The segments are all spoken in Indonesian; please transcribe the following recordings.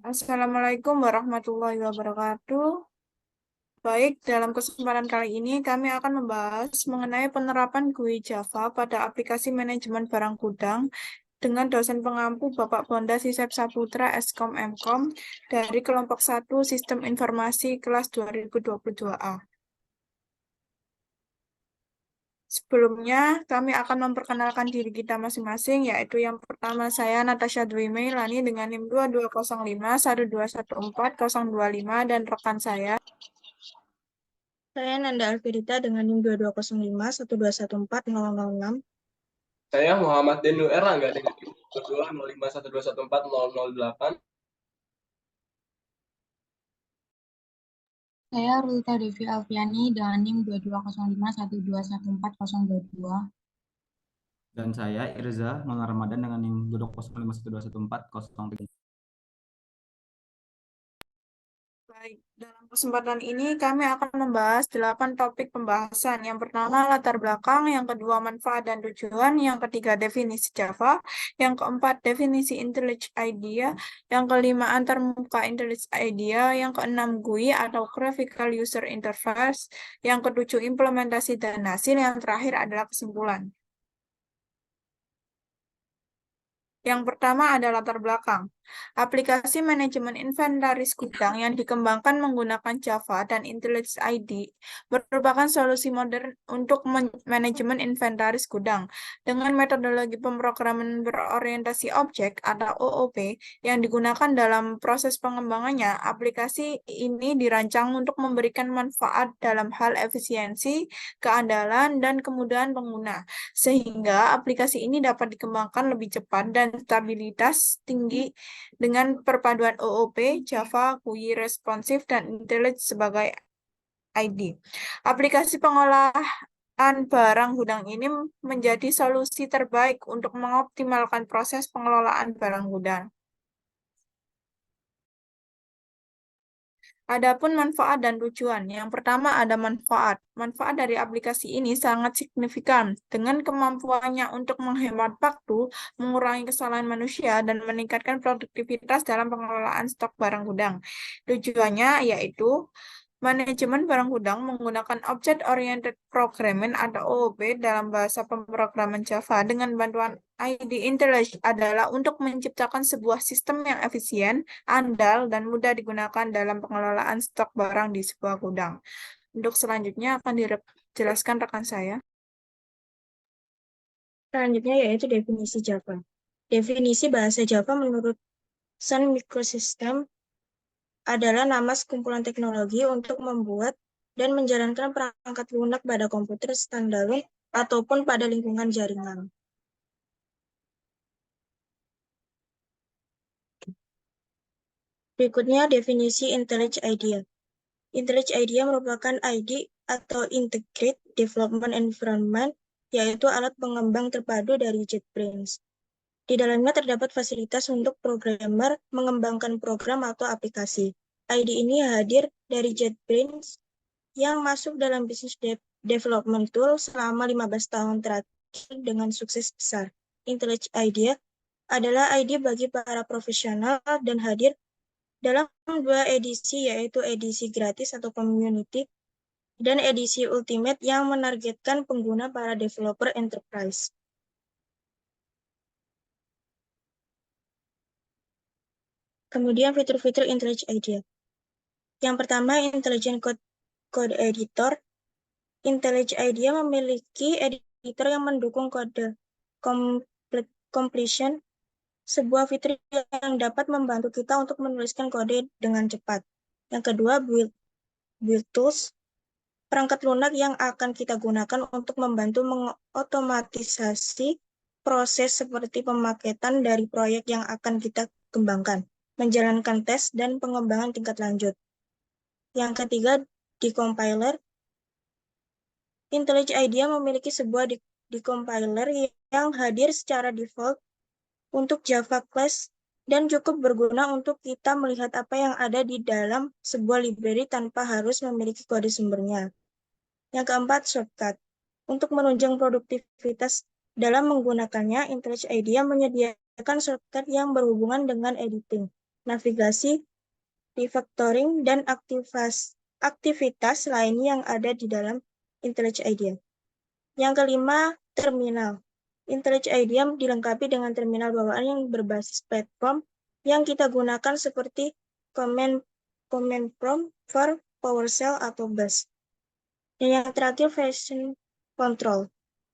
Assalamualaikum warahmatullahi wabarakatuh. Baik, dalam kesempatan kali ini kami akan membahas mengenai penerapan GUI Java pada aplikasi manajemen barang gudang dengan dosen pengampu Bapak Bonda Sisep Saputra Eskom Mkom dari kelompok 1 Sistem Informasi kelas 2022A. Sebelumnya, kami akan memperkenalkan diri kita masing-masing, yaitu yang pertama saya Natasha Dwi Meilani dengan NIM 2205 1214025 dan rekan saya. Saya Nanda Alfirita dengan NIM 2205 1214006. Saya Muhammad Denu Erlangga dengan NIM 2205 1214008. Saya Rulita Devi Alfiani dengan NIM 2205 1214022. Dan saya Irza Nona Ramadan dengan NIM 2205 1211403. Baik, dalam kesempatan ini kami akan membahas 8 topik pembahasan. Yang pertama, latar belakang. Yang kedua, manfaat dan tujuan. Yang ketiga, definisi Java. Yang keempat, definisi IntelliJ IDEA. Yang kelima, antarmuka IntelliJ IDEA. Yang keenam, GUI atau Graphical User Interface. Yang ketujuh, implementasi dan hasil. Yang terakhir adalah kesimpulan. Yang pertama ada latar belakang. Aplikasi manajemen inventaris gudang yang dikembangkan menggunakan Java dan IntelliJ IDEA merupakan solusi modern untuk manajemen inventaris gudang. Dengan metodologi pemrograman berorientasi objek atau OOP yang digunakan dalam proses pengembangannya, aplikasi ini dirancang untuk memberikan manfaat dalam hal efisiensi, keandalan, dan kemudahan pengguna, sehingga aplikasi ini dapat dikembangkan lebih cepat dan stabilitas tinggi dengan perpaduan OOP, Java, GUI responsif, dan IntelliJ sebagai ID. Aplikasi pengolahan barang gudang ini menjadi solusi terbaik untuk mengoptimalkan proses pengelolaan barang gudang. Adapun manfaat dan tujuan. Yang pertama ada manfaat. Manfaat dari aplikasi ini sangat signifikan dengan kemampuannya untuk menghemat waktu, mengurangi kesalahan manusia, dan meningkatkan produktivitas dalam pengelolaan stok barang gudang. Tujuannya yaitu manajemen barang gudang menggunakan Object Oriented Programming atau OOP dalam bahasa pemrograman Java dengan bantuan ID IntelliJ adalah untuk menciptakan sebuah sistem yang efisien, andal, dan mudah digunakan dalam pengelolaan stok barang di sebuah gudang. Untuk selanjutnya akan dijelaskan rekan saya. Selanjutnya yaitu definisi Java. Definisi bahasa Java menurut Sun Microsystem adalah nama sekumpulan teknologi untuk membuat dan menjalankan perangkat lunak pada komputer standalone ataupun pada lingkungan jaringan. Berikutnya definisi IntelliJ IDEA. IntelliJ IDEA merupakan ID atau Integrated Development Environment, yaitu alat pengembang terpadu dari JetBrains. Di dalamnya terdapat fasilitas untuk programmer mengembangkan program atau aplikasi. ID ini hadir dari JetBrains yang masuk dalam bisnis development tool selama 15 tahun terakhir dengan sukses besar. IntelliJ IDEA adalah ID bagi para profesional dan hadir dalam 2 edisi, yaitu edisi gratis atau community dan edisi ultimate yang menargetkan pengguna para developer enterprise. Kemudian fitur-fitur IntelliJ IDEA. Yang pertama, Intelligent Code Editor. IntelliJ IDEA memiliki editor yang mendukung kode completion, sebuah fitur yang dapat membantu kita untuk menuliskan kode dengan cepat. Yang kedua, build tools, perangkat lunak yang akan kita gunakan untuk membantu mengotomatisasi proses seperti pemaketan dari proyek yang akan kita kembangkan, menjalankan tes, dan pengembangan tingkat lanjut. Yang ketiga, decompiler. IntelliJ IDEA memiliki sebuah decompiler yang hadir secara default untuk Java class dan cukup berguna untuk kita melihat apa yang ada di dalam sebuah library tanpa harus memiliki kode sumbernya. Yang keempat, shortcut. Untuk menunjang produktivitas dalam menggunakannya, IntelliJ IDEA menyediakan shortcut yang berhubungan dengan editing, navigasi, refactoring, dan aktivitas lain yang ada di dalam IntelliJ IDEA. Yang kelima, terminal. IntelliJ IDEA dilengkapi dengan terminal bawaan yang berbasis platform yang kita gunakan seperti command prompt for PowerShell atau Bash. Dan yang terakhir, version control.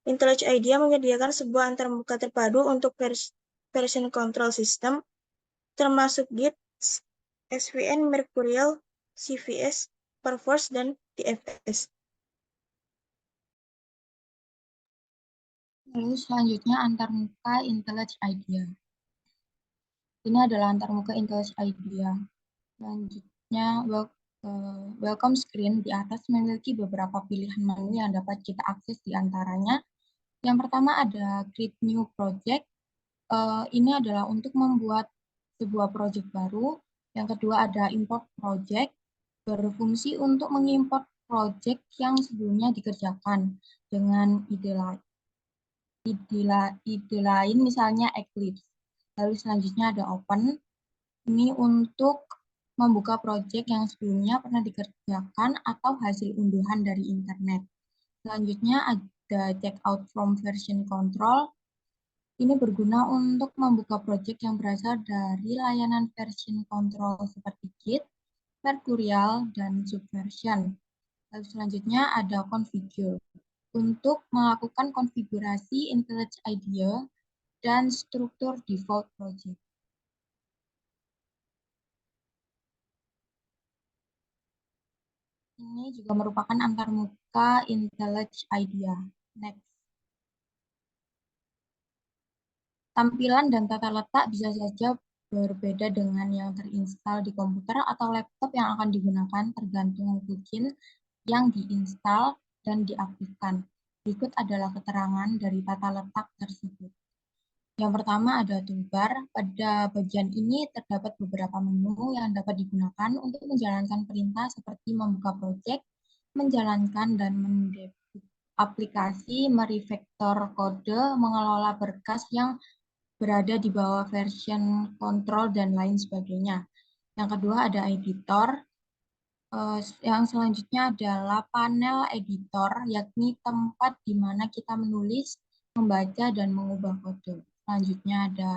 IntelliJ IDEA menyediakan sebuah antarmuka terpadu untuk version control system, termasuk Git, SVN, Mercurial, CVS, Perforce, dan DFS. Lalu selanjutnya antarmuka IntelliJ IDEA. Ini adalah antarmuka IntelliJ IDEA. Selanjutnya, welcome screen di atas memiliki beberapa pilihan menu yang dapat kita akses di antaranya. Yang pertama ada Create New Project. Ini adalah untuk membuat sebuah project baru. Yang kedua ada Import Project, berfungsi untuk mengimport project yang sebelumnya dikerjakan dengan ide lain misalnya Eclipse. Lalu selanjutnya ada Open, ini untuk membuka project yang sebelumnya pernah dikerjakan atau hasil unduhan dari internet. Selanjutnya ada Check Out from Version Control, ini berguna untuk membuka project yang berasal dari layanan version control seperti Git, Mercurial, dan Subversion. Lalu selanjutnya ada Configure, untuk melakukan konfigurasi IntelliJ IDEA dan struktur default project. Ini juga merupakan antarmuka IntelliJ IDEA. Next. Tampilan dan tata letak bisa saja berbeda dengan yang terinstal di komputer atau laptop yang akan digunakan tergantung plugin yang diinstal dan diaktifkan. Berikut adalah keterangan dari tata letak tersebut. Yang pertama ada toolbar. Pada bagian ini terdapat beberapa menu yang dapat digunakan untuk menjalankan perintah seperti membuka project, menjalankan dan mendebug aplikasi, merefactor kode, mengelola berkas yang berada di bawah version control, dan lain sebagainya. Yang kedua ada editor. Yang selanjutnya adalah panel editor, yakni tempat di mana kita menulis, membaca, dan mengubah kode. Selanjutnya ada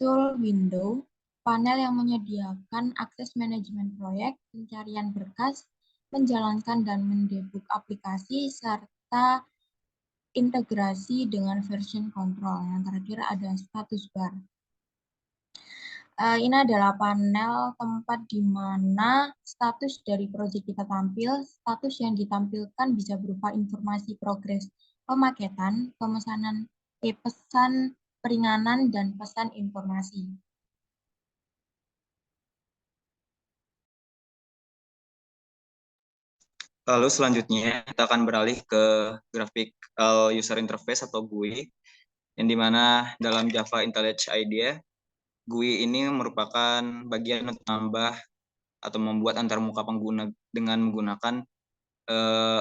tool window, panel yang menyediakan akses manajemen proyek, pencarian berkas, menjalankan dan mendebug aplikasi, serta integrasi dengan version control. Yang terakhir ada status bar. Ini adalah panel tempat di mana status dari proyek kita tampil. Status yang ditampilkan bisa berupa informasi progres pemaketan, pesan peringanan, dan pesan informasi. Lalu selanjutnya kita akan beralih ke grafik user interface atau GUI, yang dimana dalam Java IntelliJ IDEA, GUI ini merupakan bagian untuk menambah atau membuat antarmuka pengguna dengan menggunakan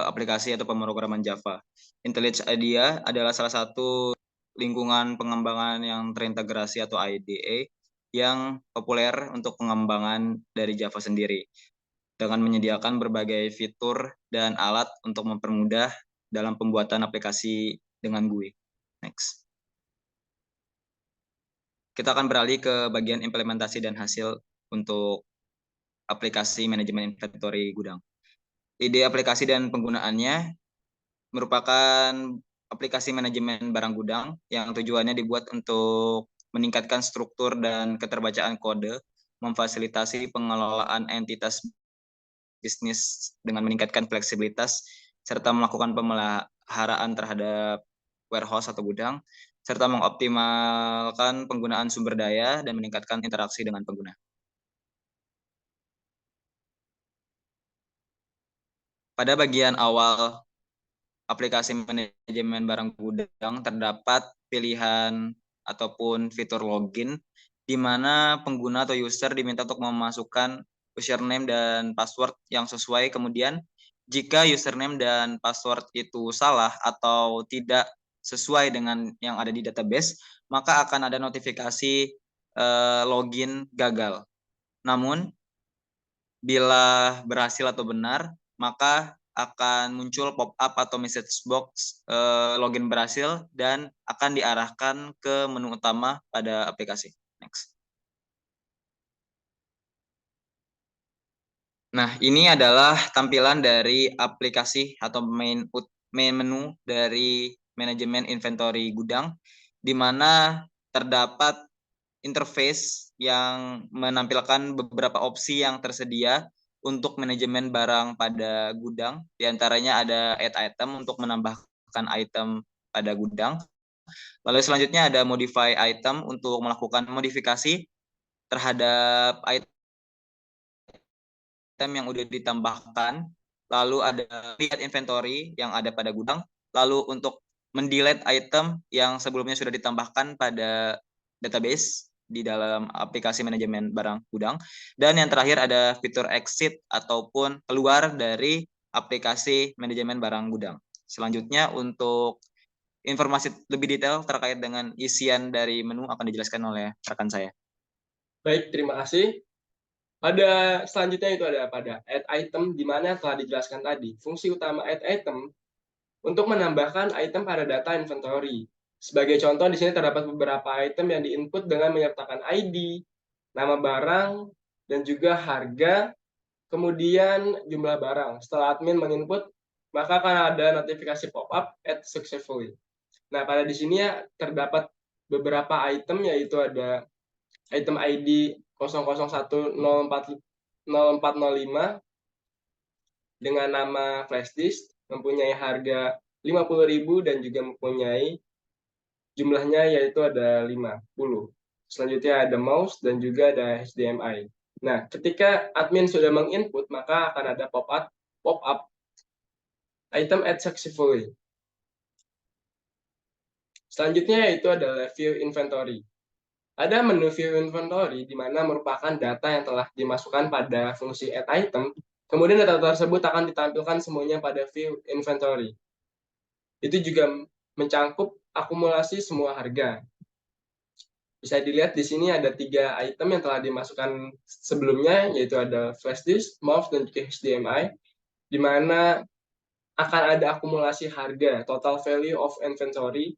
aplikasi atau pemrograman Java. IntelliJ IDEA adalah salah satu lingkungan pengembangan yang terintegrasi atau IDE yang populer untuk pengembangan dari Java sendiri, dengan menyediakan berbagai fitur dan alat untuk mempermudah dalam pembuatan aplikasi dengan GUI. Next. Kita akan beralih ke bagian implementasi dan hasil untuk aplikasi manajemen inventory gudang. Ide aplikasi dan penggunaannya merupakan aplikasi manajemen barang gudang yang tujuannya dibuat untuk meningkatkan struktur dan keterbacaan kode, memfasilitasi pengelolaan entitas bisnis dengan meningkatkan fleksibilitas, serta melakukan pemeliharaan terhadap warehouse atau gudang, serta mengoptimalkan penggunaan sumber daya dan meningkatkan interaksi dengan pengguna. Pada bagian awal aplikasi manajemen barang gudang terdapat pilihan ataupun fitur login, di mana pengguna atau user diminta untuk memasukkan username dan password yang sesuai. Kemudian jika username dan password itu salah atau tidak sesuai dengan yang ada di database, maka akan ada notifikasi login gagal. Namun, bila berhasil atau benar, maka akan muncul pop-up atau message box login berhasil dan akan diarahkan ke menu utama pada aplikasi. Next. Nah, ini adalah tampilan dari aplikasi atau main menu dari manajemen inventory gudang, di mana terdapat interface yang menampilkan beberapa opsi yang tersedia untuk manajemen barang pada gudang. Di antaranya ada add item untuk menambahkan item pada gudang. Lalu selanjutnya ada modify item untuk melakukan modifikasi terhadap item yang udah ditambahkan. Lalu ada lihat inventory yang ada pada gudang. Lalu untuk mendelete item yang sebelumnya sudah ditambahkan pada database di dalam aplikasi manajemen barang gudang. Dan yang terakhir ada fitur exit ataupun keluar dari aplikasi manajemen barang gudang. Selanjutnya untuk informasi lebih detail terkait dengan isian dari menu akan dijelaskan oleh rekan saya. Baik, terima kasih. Pada selanjutnya itu ada pada add item, di mana telah dijelaskan tadi. Fungsi utama add item untuk menambahkan item pada data inventory. Sebagai contoh, di sini terdapat beberapa item yang diinput dengan menyertakan ID, nama barang, dan juga harga, kemudian jumlah barang. Setelah admin menginput, maka akan ada notifikasi pop-up add successfully. Nah, pada di sini ya terdapat beberapa item, yaitu ada item ID 0010405 dengan nama flash disk, mempunyai harga 50.000 dan juga mempunyai jumlahnya yaitu ada 50. Selanjutnya ada mouse dan juga ada HDMI. Nah, ketika admin sudah menginput, maka akan ada pop-up item add successfully. Selanjutnya yaitu adalah view inventory. Ada menu view inventory di mana merupakan data yang telah dimasukkan pada fungsi add item, kemudian data tersebut akan ditampilkan semuanya pada view inventory. Itu juga mencangkup akumulasi semua harga. Bisa dilihat di sini ada 3 item yang telah dimasukkan sebelumnya, yaitu ada flash disk, mouse, dan juga HDMI, di mana akan ada akumulasi harga, total value of inventory.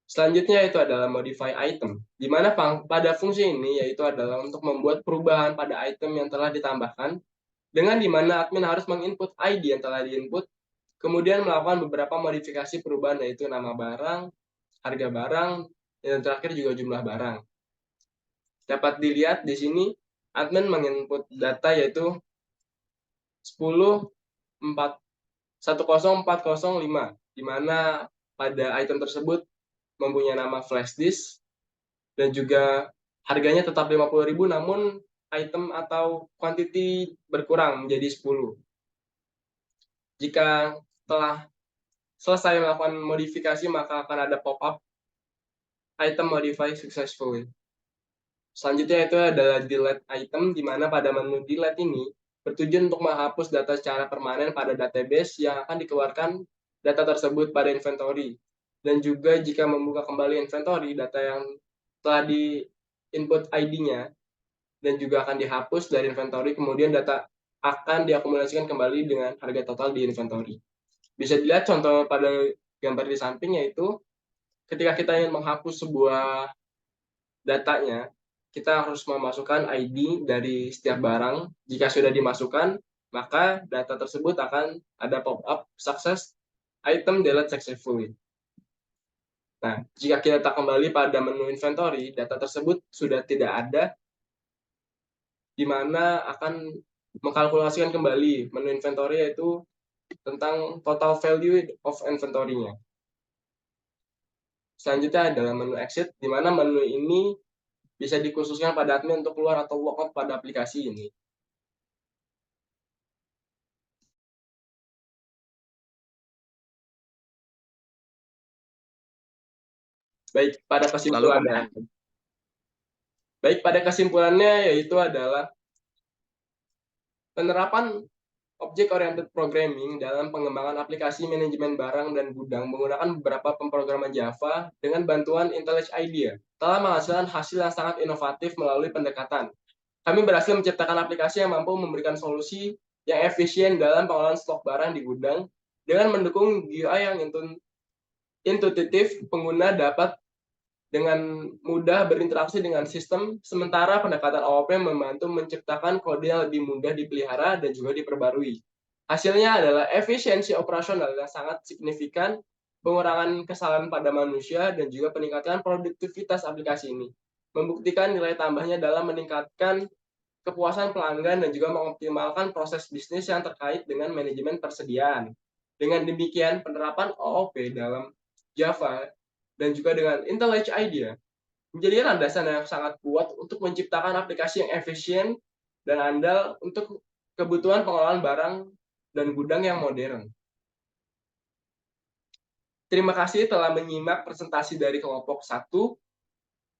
Selanjutnya itu adalah modify item, di mana pada fungsi ini yaitu adalah untuk membuat perubahan pada item yang telah ditambahkan, dengan di mana admin harus menginput ID yang telah diinput, kemudian melakukan beberapa modifikasi perubahan yaitu nama barang, harga barang, dan terakhir juga jumlah barang. Dapat dilihat di sini admin menginput data yaitu 10405, di mana pada item tersebut mempunyai nama flash disk dan juga harganya tetap 50.000, namun item atau quantity berkurang menjadi 10. Jika telah selesai melakukan modifikasi, maka akan ada pop-up item modify successfully. Selanjutnya itu adalah delete item, di mana pada menu delete ini bertujuan untuk menghapus data secara permanen pada database yang akan dikeluarkan data tersebut pada inventory. Dan juga jika membuka kembali inventory, data yang telah di input ID-nya dan juga akan dihapus dari inventory, kemudian data akan diakumulasikan kembali dengan harga total di inventory. Bisa dilihat contoh pada gambar di samping, yaitu ketika kita ingin menghapus sebuah datanya, kita harus memasukkan ID dari setiap barang. Jika sudah dimasukkan, maka data tersebut akan ada pop-up success item delete successfully. Nah, jika kita kembali pada menu inventory, data tersebut sudah tidak ada, di mana akan mengkalkulasikan kembali menu inventory, yaitu tentang total value of inventory-nya. Selanjutnya adalah menu exit, di mana menu ini bisa dikhususkan pada admin untuk keluar atau logout pada aplikasi ini. Baik, pada kesimpulannya yaitu adalah penerapan Object-oriented programming dalam pengembangan aplikasi manajemen barang dan gudang menggunakan beberapa pemrograman Java dengan bantuan IntelliJ IDEA telah menghasilkan hasil yang sangat inovatif melalui pendekatan. Kami berhasil menciptakan aplikasi yang mampu memberikan solusi yang efisien dalam pengelolaan stok barang di gudang dengan mendukung GUI yang intuitif. Pengguna dapat dengan mudah berinteraksi dengan sistem, sementara pendekatan OOP membantu menciptakan kode yang lebih mudah dipelihara dan juga diperbarui. Hasilnya adalah efisiensi operasional yang sangat signifikan, pengurangan kesalahan pada manusia, dan juga peningkatan produktivitas aplikasi ini. Membuktikan nilai tambahnya dalam meningkatkan kepuasan pelanggan dan juga mengoptimalkan proses bisnis yang terkait dengan manajemen persediaan. Dengan demikian, penerapan OOP dalam Java dan juga dengan IntelliJ IDEA menjadi landasan yang sangat kuat untuk menciptakan aplikasi yang efisien dan andal untuk kebutuhan pengelolaan barang dan gudang yang modern. Terima kasih telah menyimak presentasi dari kelompok 1.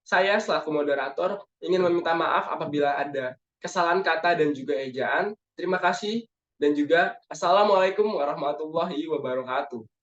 Saya selaku moderator ingin meminta maaf apabila ada kesalahan kata dan juga ejaan. Terima kasih dan juga Assalamualaikum warahmatullahi wabarakatuh.